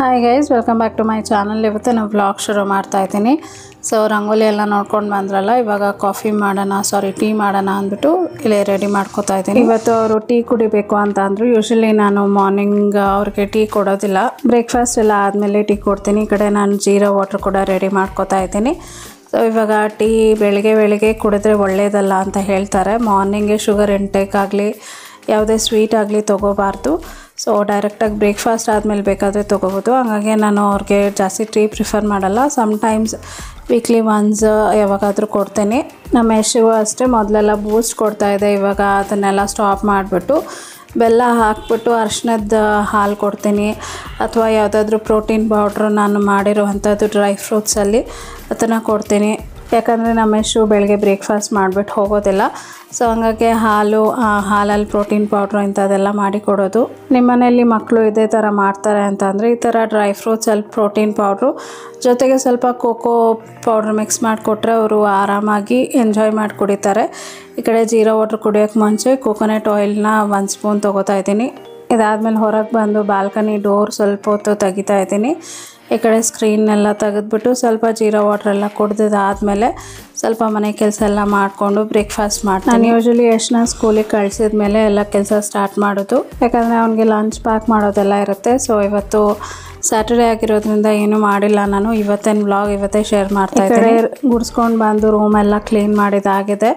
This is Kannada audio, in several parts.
Hi guys, welcome back to my channel. ಇವತ್ತು ನಾನು ವ್ಲಾಗ್ ಶುರು ಮಾಡ್ತಾ ಇದ್ದೀನಿ. ಸೊ ರಂಗೋಲಿ ಎಲ್ಲ ನೋಡ್ಕೊಂಡು ಬಂದ್ರಲ್ಲ, ಇವಾಗ ಟೀ ಮಾಡೋಣ ಅಂದ್ಬಿಟ್ಟು ಇಲ್ಲೇ ರೆಡಿ ಮಾಡ್ಕೋತಾ ಇದ್ದೀನಿ. ಇವತ್ತು ಅವರು ಟೀ ಕುಡಿಬೇಕು ಅಂತ ಅಂದರು. ಯೂಶಲಿ ನಾನು ಮಾರ್ನಿಂಗ್ ಅವ್ರಿಗೆ ಟೀ ಕೊಡೋದಿಲ್ಲ, ಬ್ರೇಕ್ಫಾಸ್ಟ್ ಎಲ್ಲ ಆದಮೇಲೆ ಟೀ ಕೊಡ್ತೀನಿ. ಈ ಕಡೆ ನಾನು ಜೀರಾ ವಾಟರ್ ಕೂಡ ರೆಡಿ ಮಾಡ್ಕೋತಾ ಇದ್ದೀನಿ. ಸೊ ಇವಾಗ ಟೀ ಬೆಳಗ್ಗೆ ಕುಡಿದ್ರೆ ಒಳ್ಳೆಯದಲ್ಲ ಅಂತ ಹೇಳ್ತಾರೆ. ಮಾರ್ನಿಂಗ್ಗೆ ಶುಗರ್ ಇಂಟೇಕ್ ಆಗಲಿ ಯಾವುದೇ ಸ್ವೀಟ್ ಆಗಲಿ ತೊಗೋಬಾರ್ದು. ಸೊ ಡೈರೆಕ್ಟಾಗಿ ಬ್ರೇಕ್ಫಾಸ್ಟ್ ಆದಮೇಲೆ ಬೇಕಾದರೆ ತೊಗೋಬೋದು. ಹಾಗಾಗಿ ನಾನು ಅವ್ರಿಗೆ ಜಾಸ್ತಿ ಟೀ ಪ್ರಿಫರ್ ಮಾಡಲ್ಲ. ಸಮ್ಟೈಮ್ಸ್ ವೀಕ್ಲಿ ಒನ್ಸ್ ಯಾವಾಗಾದರೂ ಕೊಡ್ತೀನಿ. ನಮ್ಮ ಯಶಿಗೂ ಅಷ್ಟೇ ಮೊದಲೆಲ್ಲ ಬೂಸ್ಟ್ ಕೊಡ್ತಾಯಿದ್ದೆ, ಇವಾಗ ಅದನ್ನೆಲ್ಲ ಸ್ಟಾಪ್ ಮಾಡಿಬಿಟ್ಟು ಬೆಲ್ಲ ಹಾಕ್ಬಿಟ್ಟು ಅರಿಶಿಣದ ಹಾಲು ಕೊಡ್ತೀನಿ. ಅಥವಾ ಯಾವುದಾದ್ರೂ ಪ್ರೋಟೀನ್ ಪೌಡ್ರು ನಾನು ಮಾಡಿರುವಂಥದ್ದು ಡ್ರೈ ಫ್ರೂಟ್ಸಲ್ಲಿ ಅದನ್ನು ಕೊಡ್ತೀನಿ. ಯಾಕಂದರೆ ನಮ್ಮ ಯಶು ಬೆಳಗ್ಗೆ ಬ್ರೇಕ್ಫಾಸ್ಟ್ ಮಾಡಿಬಿಟ್ಟು ಹೋಗೋದಿಲ್ಲ. ಸೊ ಹಂಗಾಗಿ ಹಾಲಲ್ಲಿ ಪ್ರೋಟೀನ್ ಪೌಡ್ರು ಇಂಥದ್ದೆಲ್ಲ ಮಾಡಿ ಕೊಡೋದು. ನಿಮ್ಮ ಮನೆಯಲ್ಲಿ ಮಕ್ಕಳು ಇದೇ ಥರ ಮಾಡ್ತಾರೆ ಅಂತಂದರೆ ಈ ಥರ ಡ್ರೈ ಫ್ರೂಟ್ಸಲ್ಲಿ ಪ್ರೋಟೀನ್ ಪೌಡ್ರು ಜೊತೆಗೆ ಸ್ವಲ್ಪ ಕೋಕೋ ಪೌಡ್ರ್ ಮಿಕ್ಸ್ ಮಾಡಿಕೊಟ್ರೆ ಅವರು ಆರಾಮಾಗಿ ಎಂಜಾಯ್ ಮಾಡಿ ಕುಡಿತಾರೆ. ಈ ಕಡೆ ಜೀರಾ ವಾಟರ್ ಕುಡಿಯೋಕ್ಕೆ ಮುಂಚೆ ಕೋಕೋನಟ್ ಆಯಿಲ್ನ 1 ಸ್ಪೂನ್ ತೊಗೋತಾ ಇದ್ದೀನಿ. ಇದಾದಮೇಲೆ ಹೊರಗೆ ಬಂದು ಬಾಲ್ಕನಿ ಡೋರ್ ಸ್ವಲ್ಪ ಹೊತ್ತು ತೆಗಿತಾ ಇದ್ದೀನಿ. ಈ ಕಡೆ ಸ್ಕ್ರೀನ್ನೆಲ್ಲ ತೆಗೆದ್ಬಿಟ್ಟು ಸ್ವಲ್ಪ ಜೀರಾ ವಾಟ್ರೆಲ್ಲ ಕುಡ್ದಿದ್ದಾದಮೇಲೆ ಸ್ವಲ್ಪ ಮನೆ ಕೆಲಸ ಎಲ್ಲ ಮಾಡಿಕೊಂಡು ಬ್ರೇಕ್ಫಾಸ್ಟ್ ಮಾಡ್ತೀನಿ. ನಾನು ಯೂಶ್ವಲಿ ಯಶ್ನ ಸ್ಕೂಲಿಗೆ ಕಳಿಸಿದ ಮೇಲೆ ಎಲ್ಲ ಕೆಲಸ ಸ್ಟಾರ್ಟ್ ಮಾಡೋದು, ಯಾಕಂದರೆ ಅವನಿಗೆ ಲಂಚ್ ಪ್ಯಾಕ್ ಮಾಡೋದೆಲ್ಲ ಇರುತ್ತೆ. ಸೊ ಇವತ್ತು ಸ್ಯಾಟರ್ಡೇ ಆಗಿರೋದ್ರಿಂದ ಏನೂ ಮಾಡಿಲ್ಲ ನಾನು. ಇವತ್ತೇನು ವ್ಲಾಗ್ ಇವತ್ತೇ ಶೇರ್ ಮಾಡ್ತಾ ಇದ್ದೀನಿ. ಗುಡಿಸ್ಕೊಂಡು ಬಂದು ರೂಮೆಲ್ಲ ಕ್ಲೀನ್ ಮಾಡಿದಾಗಿದೆ.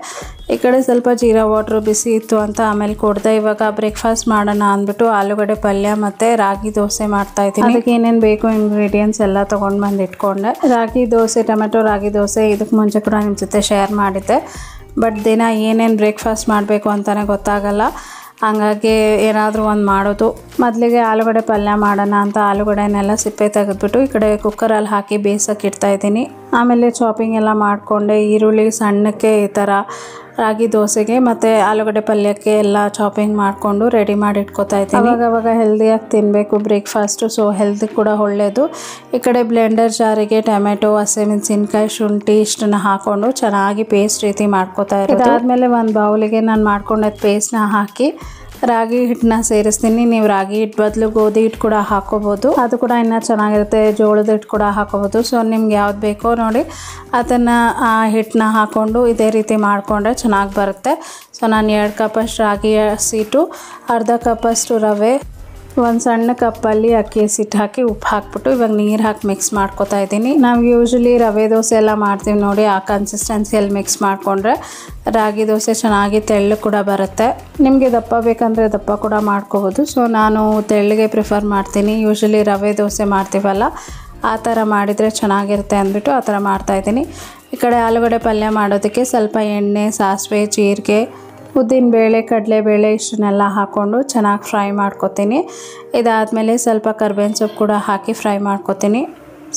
ಈ ಕಡೆ ಸ್ವಲ್ಪ ಜೀರಾ ವಾಟ್ರ್ ಬಿಸಿ ಇತ್ತು ಅಂತ ಆಮೇಲೆ ಕೊಡ್ದೆ. ಇವಾಗ ಬ್ರೇಕ್ಫಾಸ್ಟ್ ಮಾಡೋಣ ಅಂದ್ಬಿಟ್ಟು ಆಲೂಗಡ್ಡೆ ಪಲ್ಯ ಮತ್ತು ರಾಗಿ ದೋಸೆ ಮಾಡ್ತಾ ಇದ್ದೀನಿ. ಅದಕ್ಕೆ ಏನೇನು ಬೇಕು ಇಂಗ್ರೀಡಿಯೆಂಟ್ಸ್ ಎಲ್ಲ ತೊಗೊಂಡು ಬಂದು ಇಟ್ಕೊಂಡೆ. ಟೊಮೆಟೊ ರಾಗಿ ದೋಸೆ ಇದಕ್ಕೆ ಮುಂಚೆ ಕೂಡ ನಿಮ್ಮ ಜೊತೆ ಶೇರ್ ಮಾಡಿದ್ದೆ. ಬಟ್ ದಿನ ಏನೇನು ಬ್ರೇಕ್ಫಾಸ್ಟ್ ಮಾಡಬೇಕು ಅಂತಲೇ ಗೊತ್ತಾಗಲ್ಲ, ಹಂಗಾಗಿ ಏನಾದರೂ ಒಂದು ಮಾಡೋದು. ಮೊದಲಿಗೆ ಆಲೂಗಡ್ಡೆ ಪಲ್ಯ ಮಾಡೋಣ ಅಂತ ಆಲೂಗಡ್ಡೆನೆಲ್ಲ ಸಿಪ್ಪೆ ತೆಗೆದ್ಬಿಟ್ಟು ಈ ಕಡೆ ಕುಕ್ಕರಲ್ಲಿ ಹಾಕಿ ಬೇಯಿಸೋಕೆ ಇಡ್ತಾಯಿದ್ದೀನಿ. ಆಮೇಲೆ ಚಾಪಿಂಗ್ ಎಲ್ಲ ಮಾಡಿಕೊಂಡೆ. ಈರುಳ್ಳಿ ಸಣ್ಣಕ್ಕೆ ಈ ಥರ ರಾಗಿ ದೋಸೆಗೆ ಮತ್ತು ಆಲೂಗಡ್ಡೆ ಪಲ್ಯಕ್ಕೆ ಎಲ್ಲ ಚಾಪಿಂಗ್ ಮಾಡಿಕೊಂಡು ರೆಡಿ ಮಾಡಿ ಇಟ್ಕೋತಾ ಇದ್ದೀನಿ. ಅವಾಗ ಹೆಲ್ದಿಯಾಗಿ ತಿನ್ನಬೇಕು ಬ್ರೇಕ್ಫಾಸ್ಟು, ಸೊ ಹೆಲ್ದಿ ಕೂಡ ಒಳ್ಳೆಯದು. ಈ ಕಡೆ ಬ್ಲೆಂಡರ್ ಜಾರಿಗೆ ಟೊಮೆಟೊ, ಹಸಿಮೆಣಸಿನ್ಕಾಯಿ, ಶುಂಠಿ ಇಷ್ಟನ್ನು ಹಾಕ್ಕೊಂಡು ಚೆನ್ನಾಗಿ ಪೇಸ್ಟ್ ರೀತಿ ಮಾಡ್ಕೋತಾ ಇರೋದು. ಅದಾದಮೇಲೆ ಒಂದು ಬೌಲಿಗೆ ನಾನು ಮಾಡ್ಕೊಂಡಿದ್ದ ಪೇಸ್ಟ್ನ ಹಾಕಿ ರಾಗಿ ಹಿಟ್ಟನ್ನ ಸೇರಿಸ್ತೀನಿ. ನೀವು ರಾಗಿ ಹಿಟ್ಟು ಬದಲು ಗೋಧಿ ಹಿಟ್ಟು ಕೂಡ ಹಾಕೋಬೋದು, ಅದು ಕೂಡ ಇನ್ನೂ ಚೆನ್ನಾಗಿರುತ್ತೆ. ಜೋಳದ ಹಿಟ್ಟು ಕೂಡ ಹಾಕೋಬೋದು. ಸೊ ನಿಮ್ಗೆ ಯಾವ್ದು ಬೇಕೋ ನೋಡಿ ಅದನ್ನು ಹಿಟ್ಟನ್ನ ಹಾಕ್ಕೊಂಡು ಇದೇ ರೀತಿ ಮಾಡಿಕೊಂಡ್ರೆ ಚೆನ್ನಾಗಿ ಬರುತ್ತೆ. ಸೊ ನಾನು 2 ಕಪ್ಪಷ್ಟು ರಾಗಿ ಹಸಿಟ್ಟು, ಅರ್ಧ ಕಪ್ಪಷ್ಟು ರವೆ, 1 ಸಣ್ಣ ಕಪ್ಪಲ್ಲಿ ಅಕ್ಕಿ ಹಸಿಟ್ಟು ಹಾಕಿ ಉಪ್ಪು ಹಾಕ್ಬಿಟ್ಟು ಇವಾಗ ನೀರು ಹಾಕಿ ಮಿಕ್ಸ್ ಮಾಡ್ಕೋತಾ ಇದ್ದೀನಿ. ನಾವು ಯೂಶ್ವಲಿ ರವೆ ದೋಸೆ ಎಲ್ಲ ಮಾಡ್ತೀವಿ ನೋಡಿ, ಆ ಕನ್ಸಿಸ್ಟೆನ್ಸಿಯಲ್ಲಿ ಮಿಕ್ಸ್ ಮಾಡಿಕೊಂಡ್ರೆ ರಾಗಿ ದೋಸೆ ಚೆನ್ನಾಗಿ ತೆಳ್ಳು ಕೂಡ ಬರುತ್ತೆ. ನಿಮಗೆ ದಪ್ಪ ಬೇಕಂದರೆ ದಪ್ಪ ಕೂಡ ಮಾಡ್ಕೋಬೋದು. ಸೊ ನಾನು ತೆಳ್ಳಗೆ ಪ್ರಿಫರ್ ಮಾಡ್ತೀನಿ. ಯೂಶ್ವಲಿ ರವೆ ದೋಸೆ ಮಾಡ್ತೀವಲ್ಲ ಆ ಥರ ಮಾಡಿದರೆ ಚೆನ್ನಾಗಿರುತ್ತೆ ಅಂದ್ಬಿಟ್ಟು ಆ ಥರ ಮಾಡ್ತಾಯಿದ್ದೀನಿ. ಈ ಕಡೆ ಆಲೂಗಡ್ಡೆ ಪಲ್ಯ ಮಾಡೋದಕ್ಕೆ ಸ್ವಲ್ಪ ಎಣ್ಣೆ, ಸಾಸಿವೆ, ಜೀರಿಗೆ, ಉದ್ದಿನಬೇಳೆ, ಕಡಲೆಬೇಳೆ ಇಷ್ಟನ್ನೆಲ್ಲ ಹಾಕ್ಕೊಂಡು ಚೆನ್ನಾಗಿ ಫ್ರೈ ಮಾಡ್ಕೊತೀನಿ. ಇದಾದಮೇಲೆ ಸ್ವಲ್ಪ ಕರ್ಬೇವಿನ ಸೊಪ್ಪು ಕೂಡ ಹಾಕಿ ಫ್ರೈ ಮಾಡ್ಕೊತೀನಿ.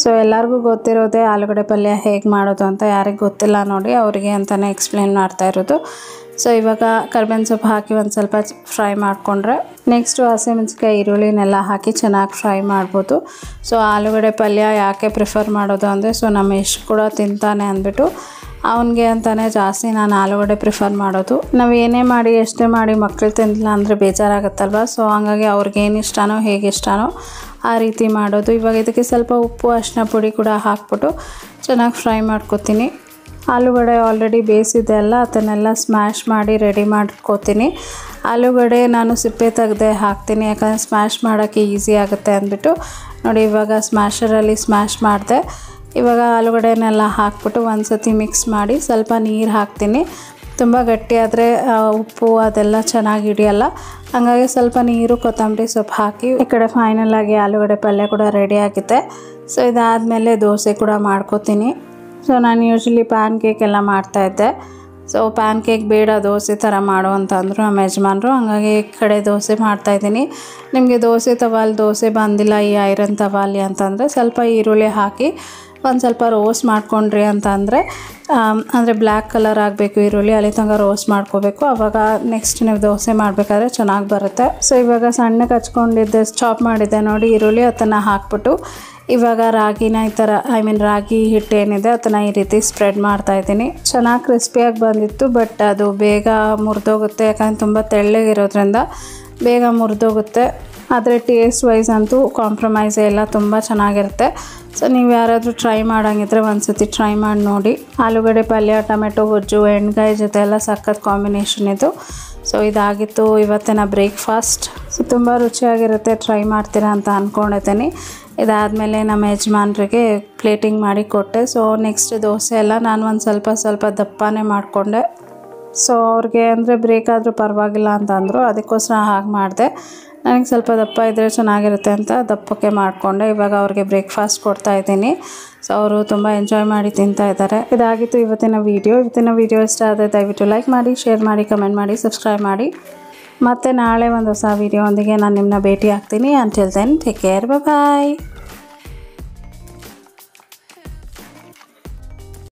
ಸೊ ಎಲ್ಲರಿಗೂ ಗೊತ್ತಿರೋದೇ ಆಲೂಗಡ್ಡೆ ಪಲ್ಯ ಹೇಗೆ ಮಾಡೋದು ಅಂತ. ಯಾರಿಗೆ ಗೊತ್ತಿಲ್ಲ ನೋಡಿ ಅವರಿಗೆ ಅಂತಲೇ ಎಕ್ಸ್ಪ್ಲೇನ್ ಮಾಡ್ತಾ ಇರೋದು. ಸೊ ಇವಾಗ ಕರ್ಬೇವಿನ ಸೊಪ್ಪು ಹಾಕಿ ಒಂದು ಸ್ವಲ್ಪ ಫ್ರೈ ಮಾಡಿಕೊಂಡ್ರೆ ನೆಕ್ಸ್ಟು ಹಸಿಮೆಣಸಿನ್ಕಾಯಿ, ಈರುಳ್ಳಿನೆಲ್ಲ ಹಾಕಿ ಚೆನ್ನಾಗಿ ಫ್ರೈ ಮಾಡ್ಬೋದು. ಸೊ ಆಲೂಗಡ್ಡೆ ಪಲ್ಯ ಯಾಕೆ ಪ್ರಿಫರ್ ಮಾಡೋದು ಅಂದರೆ ಸೊ ನಮ್ಮ ಎಷ್ಟು ಕೂಡ ತಿಂತಾನೆ ಅಂದ್ಬಿಟ್ಟು ಅವನಿಗೆ ಅಂತಲೇ ಜಾಸ್ತಿ ನಾನು ಆಲೂಗಡ್ಡೆ ಪ್ರಿಫರ್ ಮಾಡೋದು. ನಾವು ಏನೇ ಮಾಡಿ ಎಷ್ಟೇ ಮಾಡಿ ಮಕ್ಕಳು ತಿಂದಿಲ್ಲ ಅಂದರೆ ಬೇಜಾರಾಗುತ್ತಲ್ವ. ಸೊ ಹಂಗಾಗಿ ಅವ್ರಿಗೇನು ಇಷ್ಟನೋ ಹೇಗೆ ಇಷ್ಟನೋ ಆ ರೀತಿ ಮಾಡೋದು. ಇವಾಗ ಇದಕ್ಕೆ ಸ್ವಲ್ಪ ಉಪ್ಪು, ಅರಿಶಿನ ಪುಡಿ ಕೂಡ ಹಾಕ್ಬಿಟ್ಟು ಚೆನ್ನಾಗಿ ಫ್ರೈ ಮಾಡ್ಕೊತೀನಿ. ಆಲೂಗಡ್ಡೆ ಆಲ್ರೆಡಿ ಬೇಯಿಸಿದೆ ಅಲ್ಲ, ಅದನ್ನೆಲ್ಲ ಸ್ಮ್ಯಾಶ್ ಮಾಡಿ ರೆಡಿ ಮಾಡ್ಕೋತೀನಿ. ಆಲೂಗಡ್ಡೆ ನಾನು ಸಿಪ್ಪೆ ತೆಗೆದೇ ಹಾಕ್ತೀನಿ, ಯಾಕಂದರೆ ಸ್ಮ್ಯಾಶ್ ಮಾಡೋಕ್ಕೆ ಈಸಿ ಆಗುತ್ತೆ ಅಂದ್ಬಿಟ್ಟು. ನೋಡಿ ಇವಾಗ ಸ್ಮ್ಯಾಶರಲ್ಲಿ ಸ್ಮ್ಯಾಶ್ ಮಾಡಿದೆ. ಇವಾಗ ಆಲೂಗಡ್ಡೆನೆಲ್ಲ ಹಾಕ್ಬಿಟ್ಟು ಒಂದು ಸತಿ ಮಿಕ್ಸ್ ಮಾಡಿ ಸ್ವಲ್ಪ ನೀರು ಹಾಕ್ತೀನಿ. ತುಂಬ ಗಟ್ಟಿಯಾದರೆ ಉಪ್ಪು ಅದೆಲ್ಲ ಚೆನ್ನಾಗಿ ಹಿಡಿಯಲ್ಲ, ಹಾಗಾಗಿ ಸ್ವಲ್ಪ ನೀರು, ಕೊತ್ತಂಬರಿ ಸೊಪ್ಪು ಹಾಕಿ ಈ ಕಡೆ ಫೈನಲಾಗಿ ಆಲೂಗಡ್ಡೆ ಪಲ್ಯ ಕೂಡ ರೆಡಿ ಆಗಿದೆ. ಸೊ ಇದಾದಮೇಲೆ ದೋಸೆ ಕೂಡ ಮಾಡ್ಕೋತೀನಿ. ಸೊ ನಾನು ಯೂಶ್ವಲಿ ಪ್ಯಾನ್ ಕೇಕ್ ಎಲ್ಲ ಮಾಡ್ತಾಯಿದ್ದೆ. ಸೊ ಪ್ಯಾನ್ ಕೇಕ್ ಬೇಡ ದೋಸೆ ಥರ ಮಾಡು ಅಂತಂದರು ನಮ್ಮ ಯಜಮಾನರು, ಹಾಗಾಗಿ ಈ ಕಡೆ ದೋಸೆ ಮಾಡ್ತಾಯಿದ್ದೀನಿ. ನಿಮಗೆ ದೋಸೆ ತವಾಲಿ ದೋಸೆ ಬಂದಿಲ್ಲ ಈ ಐರನ್ ತವಾಲಿ ಅಂತಂದರೆ ಸ್ವಲ್ಪ ಈರುಳ್ಳಿ ಹಾಕಿ ಒಂದು ಸ್ವಲ್ಪ ರೋಸ್ಟ್ ಮಾಡ್ಕೊಂಡ್ರಿ ಅಂತಂದರೆ ಅಂದರೆ ಬ್ಲ್ಯಾಕ್ ಕಲರ್ ಆಗಬೇಕು ಈರುಳ್ಳಿ, ಅಲ್ಲಿ ತನಕ ರೋಸ್ಟ್ ಮಾಡ್ಕೋಬೇಕು. ಆವಾಗ ನೆಕ್ಸ್ಟ್ ನೀವು ದೋಸೆ ಮಾಡಬೇಕಾದ್ರೆ ಚೆನ್ನಾಗಿ ಬರುತ್ತೆ. ಸೊ ಇವಾಗ ಸಣ್ಣಕ್ಕೆ ಹಚ್ಕೊಂಡಿದ್ದೆ ಚಾಪ್ ಮಾಡಿದ್ದೆ ನೋಡಿ ಈರುಳ್ಳಿ, ಅದನ್ನು ಹಾಕ್ಬಿಟ್ಟು ಇವಾಗ ರಾಗಿನ ಈ ಥರ ರಾಗಿ ಹಿಟ್ಟು ಏನಿದೆ ಅದನ್ನು ಈ ರೀತಿ ಸ್ಪ್ರೆಡ್ ಮಾಡ್ತಾಯಿದ್ದೀನಿ. ಚೆನ್ನಾಗಿ ಕ್ರಿಸ್ಪಿಯಾಗಿ ಬಂದಿತ್ತು, ಬಟ್ ಅದು ಬೇಗ ಮುರಿದೋಗುತ್ತೆ, ಯಾಕಂದರೆ ತುಂಬ ತೆಳ್ಳಗಿರೋದ್ರಿಂದ ಬೇಗ ಮುರಿದೋಗುತ್ತೆ. ಆದರೆ ಟೇಸ್ಟ್ ವೈಸ್ ಅಂತೂ ಕಾಂಪ್ರಮೈಸೇ ಇಲ್ಲ, ತುಂಬ ಚೆನ್ನಾಗಿರುತ್ತೆ. ಸೊ ನೀವು ಯಾರಾದರೂ ಟ್ರೈ ಮಾಡೋಂಗಿದ್ರೆ ಒಂದ್ಸತಿ ಟ್ರೈ ಮಾಡಿ ನೋಡಿ. ಆಲೂಗಡ್ಡೆ ಪಲ್ಯ, ಟೊಮೆಟೊ ಗೊಜ್ಜು, ಎಣ್ಗಾಯಿ ಜೊತೆ ಎಲ್ಲ ಸಖತ್ ಕಾಂಬಿನೇಷನ್ ಇದು. ಸೊ ಇದಾಗಿತ್ತು ಇವತ್ತಿನ ಬ್ರೇಕ್ಫಾಸ್ಟ್. ಸೊ ತುಂಬ ರುಚಿಯಾಗಿರುತ್ತೆ, ಟ್ರೈ ಮಾಡ್ತೀರಾ ಅಂತ ಅಂದ್ಕೊಂಡಿದ್ದೀನಿ. ಇದಾದಮೇಲೆ ನಮ್ಮ ಯಜಮಾನ್ರಿಗೆ ಪ್ಲೇಟಿಂಗ್ ಮಾಡಿ ಕೊಟ್ಟೆ. ಸೊ ನೆಕ್ಸ್ಟ್ ದೋಸೆ ಎಲ್ಲ ನಾನು ಒಂದು ಸ್ವಲ್ಪ ದಪ್ಪನೇ ಮಾಡಿಕೊಂಡೆ. ಸೊ ಅವ್ರಿಗೆ ಅಂದರೆ ಬ್ರೇಕ್ ಆದರೂ ಪರವಾಗಿಲ್ಲ ಅಂತ ಅಂದರು, ಅದಕ್ಕೋಸ್ಕರ ಹಾಗೆ ಮಾಡಿದೆ. ನನಗೆ ಸ್ವಲ್ಪ ದಪ್ಪ ಇದ್ದರೆ ಚೆನ್ನಾಗಿರುತ್ತೆ ಅಂತ ದಪ್ಪಕ್ಕೆ ಮಾಡಿಕೊಂಡೆ. ಇವಾಗ ಅವ್ರಿಗೆ ಬ್ರೇಕ್ಫಾಸ್ಟ್ ಕೊಡ್ತಾಯಿದ್ದೀನಿ. ಸೊ ಅವರು ತುಂಬ ಎಂಜಾಯ್ ಮಾಡಿ ತಿಂತಾ ಇದ್ದಾರೆ. ಇದಾಗಿತ್ತು ಇವತ್ತಿನ ವೀಡಿಯೋ ಇಷ್ಟ ಆದರೆ ದಯವಿಟ್ಟು ಲೈಕ್ ಮಾಡಿ, ಶೇರ್ ಮಾಡಿ, ಕಮೆಂಟ್ ಮಾಡಿ, ಸಬ್ಸ್ಕ್ರೈಬ್ ಮಾಡಿ. ಮತ್ತು ನಾಳೆ ಒಂದು ಹೊಸ ವೀಡಿಯೋ ಒಂದಿಗೆ ನಾನು ನಿಮ್ಮನ್ನ ಭೇಟಿ ಆಗ್ತೀನಿ. ಅಂಟಿಲ್ ದೆನ್ ಟೇಕ್ ಕೇರ್, ಬಾಯ್.